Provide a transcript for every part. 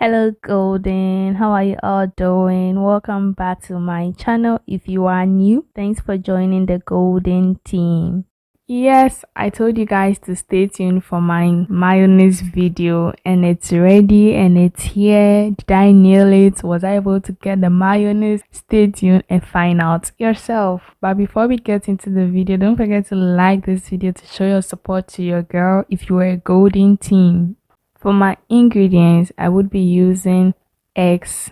Hello, Golden. How are you all doing? Welcome back to my channel. If you are new, thanks for joining the Golden team. Yes, I told you guys to stay tuned for my mayonnaise video, and it's ready and it's here. Did I nail it? Was I able to get the mayonnaise? Stay tuned and find out yourself. But before we get into the video, don't forget to like this video to show your support to your girl if you are a Golden team. For my ingredients, I would be using eggs,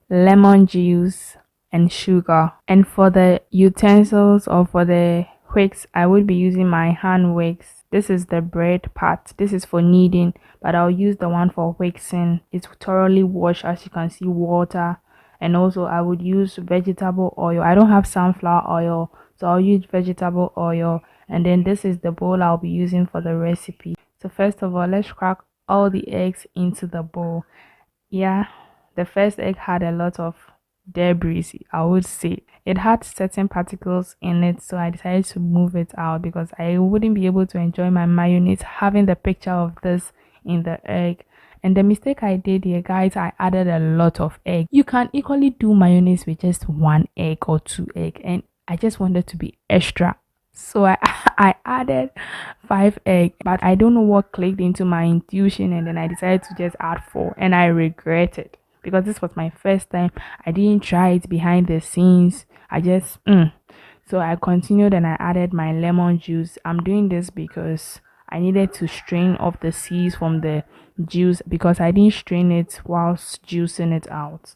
lemon juice, and sugar. And for the utensils or for the wicks, I would be using my hand wicks. This is the bread part. This is for kneading, but I'll use the one for wixing. It's thoroughly washed, as you can see, water. And also I would use vegetable oil. I don't have sunflower oil, so I'll use vegetable oil. And then this is the bowl I'll be using for the recipe. So first of all, let's crack all the eggs into the bowl. Yeah, the first egg had a lot of debris, I would say. It had certain particles in it, so I decided to move it out because I wouldn't be able to enjoy my mayonnaise having the picture of this in the egg. And the mistake I did here, guys, I added a lot of egg. You can equally do mayonnaise with just one egg or two egg, and I just wanted to be extra, so I added 5 eggs, but I don't know what clicked into my intuition, and then I decided to just add four, and I regret it because this was my first time. I didn't try it behind the scenes. I just So I continued and I added my lemon juice. I'm doing this because I needed to strain off the seeds from the juice because I didn't strain it whilst juicing it out.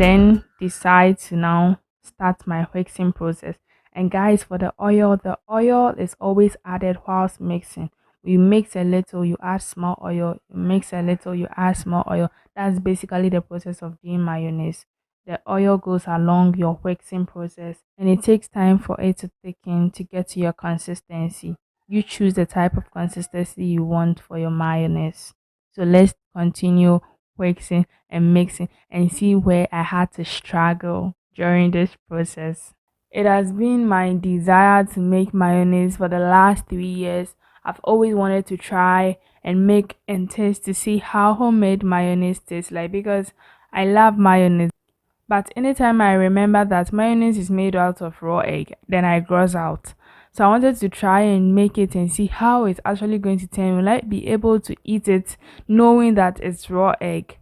Then decide to now start my mixing process. And guys, for the oil is always added whilst mixing. You mix a little, you add small oil, you mix a little, you add small oil. That's basically the process of doing mayonnaise. The oil goes along your mixing process, and it takes time for it to thicken to get to your consistency. You choose the type of consistency you want for your mayonnaise. So let's continue mixing and mixing and see where I had to struggle during this process. It has been my desire to make mayonnaise for the last 3 years. I've always wanted to try and make and taste to see how homemade mayonnaise tastes like because I love mayonnaise. But anytime I remember that mayonnaise is made out of raw egg, then I gross out. So I wanted to try and make it and see how it's actually going to turn. Will I be able to eat it knowing that it's raw egg?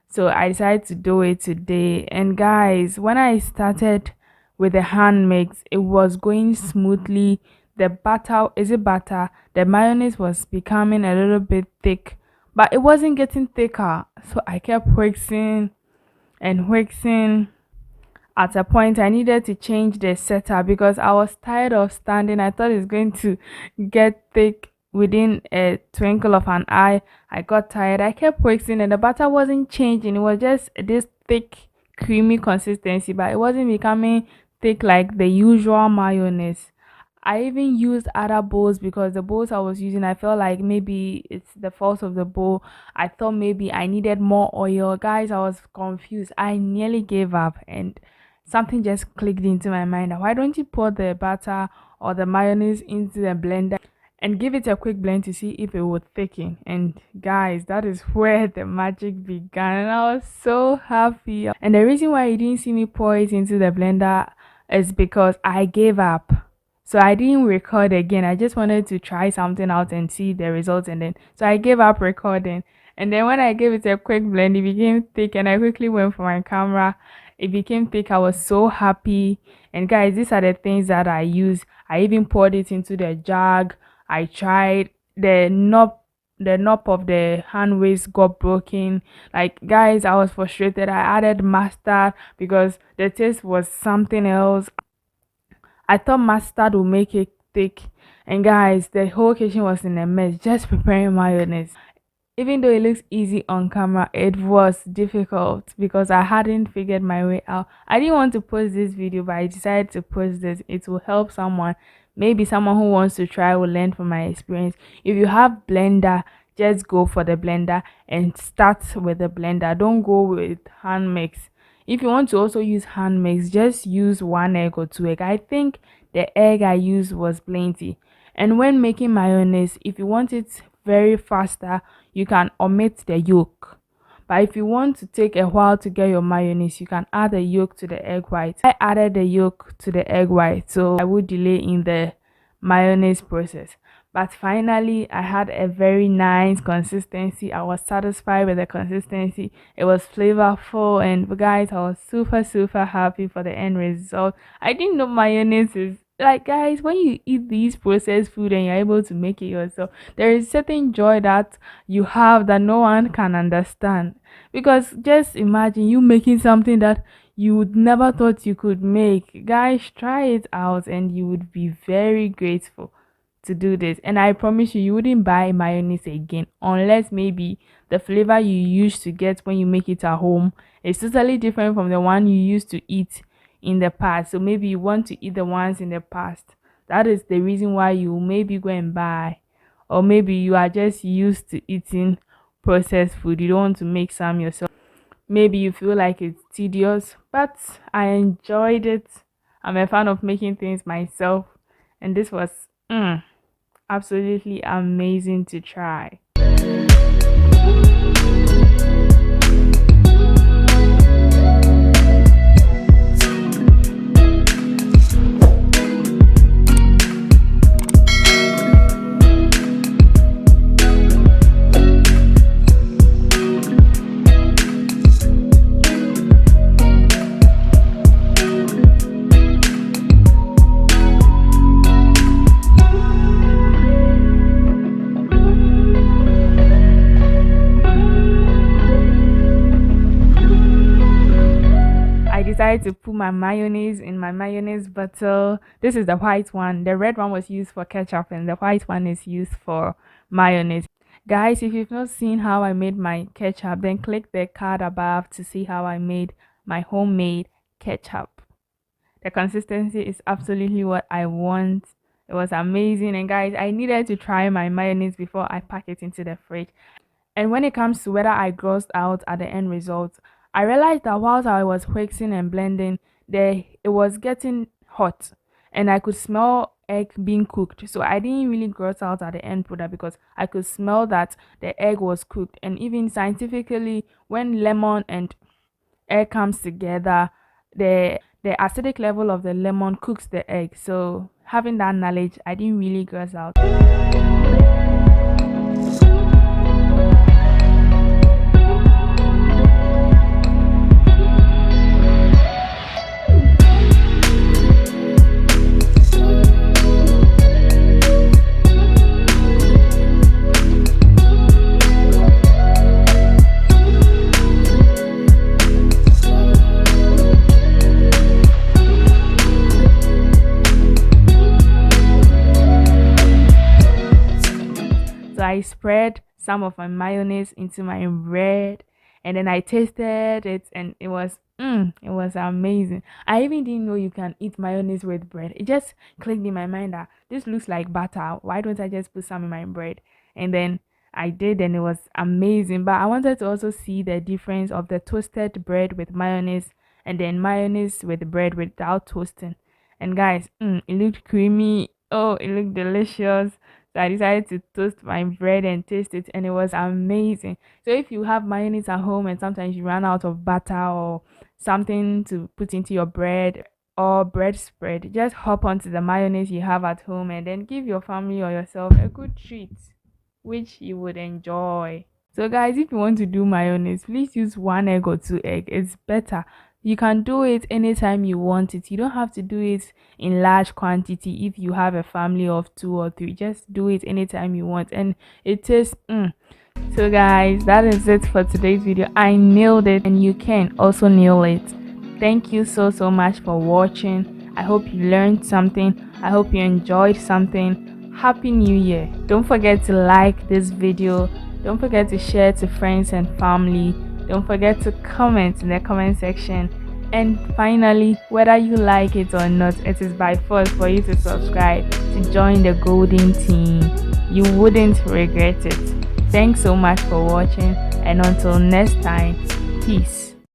So I decided to do it today. And guys, when I started with the hand mix, it was going smoothly. The butter, is it butter? The mayonnaise was becoming a little bit thick, but it wasn't getting thicker. So I kept waxing and waxing. At a point, I needed to change the setup because I was tired of standing. I thought it's going to get thick within a twinkle of an eye. I got tired. I kept waxing and the butter wasn't changing. It was just this thick, creamy consistency, but it wasn't becoming thick like the usual mayonnaise. I even used other bowls because the bowls I was using, I felt like maybe it's the fault of the bowl. I thought maybe I needed more oil. Guys, I was confused. I nearly gave up and something just clicked into my mind. Why don't you pour the butter or the mayonnaise into the blender and give it a quick blend to see if it would thicken? And guys, that is where the magic began. And I was so happy. And the reason why you didn't see me pour it into the blender is because I gave up. So I didn't record again. I just wanted to try something out and see the results, and then so I gave up recording. And then when I gave it a quick blend, it became thick and I quickly went for my camera. It became thick. I was so happy. And guys, these are the things that I use. I even poured it into the jug. I tried the knob of the hand waist got broken. Like guys, I was frustrated. I added mustard because the taste was something else. I thought mustard would make it thick. And guys, the whole kitchen was in a mess just preparing mayonnaise. Even though it looks easy on camera, it was difficult because I hadn't figured my way out. I didn't want to post this video, but I decided to post this. It will help someone. Maybe someone who wants to try will learn from my experience. If you have blender, just go for the blender and start with the blender. Don't go with hand mix. If you want to also use hand mix, just use 1 egg or 2 egg. I think the egg I used was plenty. And when making mayonnaise, if you want it very faster, you can omit the yolk. But if you want to take a while to get your mayonnaise, you can add the yolk to the egg white. I added the yolk to the egg white, so I would delay in the mayonnaise process. But finally, I had a very nice consistency. I was satisfied with the consistency. It was flavorful, and guys, I was super happy for the end result. I didn't know mayonnaise is like, guys, when you eat these processed food and you're able to make it yourself, there is certain joy that you have that no one can understand. Because just imagine you making something that you would never thought you could make. Guys, try it out and you would be very grateful to do this. And I promise you, you wouldn't buy mayonnaise again unless maybe the flavor you used to get when you make it at home is totally different from the one you used to eat in the past. So maybe you want to eat the ones in the past. That is the reason why you maybe go and buy. Or maybe you are just used to eating processed food. You don't want to make some yourself. Maybe you feel like it's tedious, but I enjoyed it. I'm a fan of making things myself, and this was absolutely amazing to try. Decided to put my mayonnaise in my mayonnaise bottle. This is the white one. The red one was used for ketchup and the white one is used for mayonnaise. Guys, if you've not seen how I made my ketchup, then click the card above to see how I made my homemade ketchup. The consistency is absolutely what I want. It was amazing. And guys, I needed to try my mayonnaise before I pack it into the fridge. And when it comes to whether I grossed out at the end result, I realized that whilst I was mixing and blending, it was getting hot and I could smell egg being cooked. So I didn't really gross out at the end product because I could smell that the egg was cooked. And even scientifically, when lemon and egg comes together, the acidic level of the lemon cooks the egg. So having that knowledge, I didn't really gross out. I spread some of my mayonnaise into my bread and then I tasted it and it was amazing. I even didn't know you can eat mayonnaise with bread. It just clicked in my mind that this looks like butter. Why don't I just put some in my bread? And then I did and it was amazing. But I wanted to also see the difference of the toasted bread with mayonnaise and then mayonnaise with bread without toasting. And guys, it looked creamy. Oh, it looked delicious. So I decided to toast my bread and taste it, and it was amazing. So if you have mayonnaise at home and sometimes you run out of butter or something to put into your bread or bread spread, just hop onto the mayonnaise you have at home and then give your family or yourself a good treat, which you would enjoy. So guys, if you want to do mayonnaise, please use 1 egg or 2 egg. It's better. You can do it anytime you want it. You don't have to do it in large quantity. If you have a family of 2 or 3, just do it anytime you want, and it tastes So guys, that is it for today's video. I nailed it and you can also nail it. Thank you so much for watching. I hope you learned something. I hope you enjoyed something. Happy New Year. Don't forget to like this video. Don't forget to share to friends and family. Don't forget to comment in the comment section. And finally, whether you like it or not, it is by force for you to subscribe to join the golden team. You wouldn't regret it. Thanks so much for watching, and until next time, peace.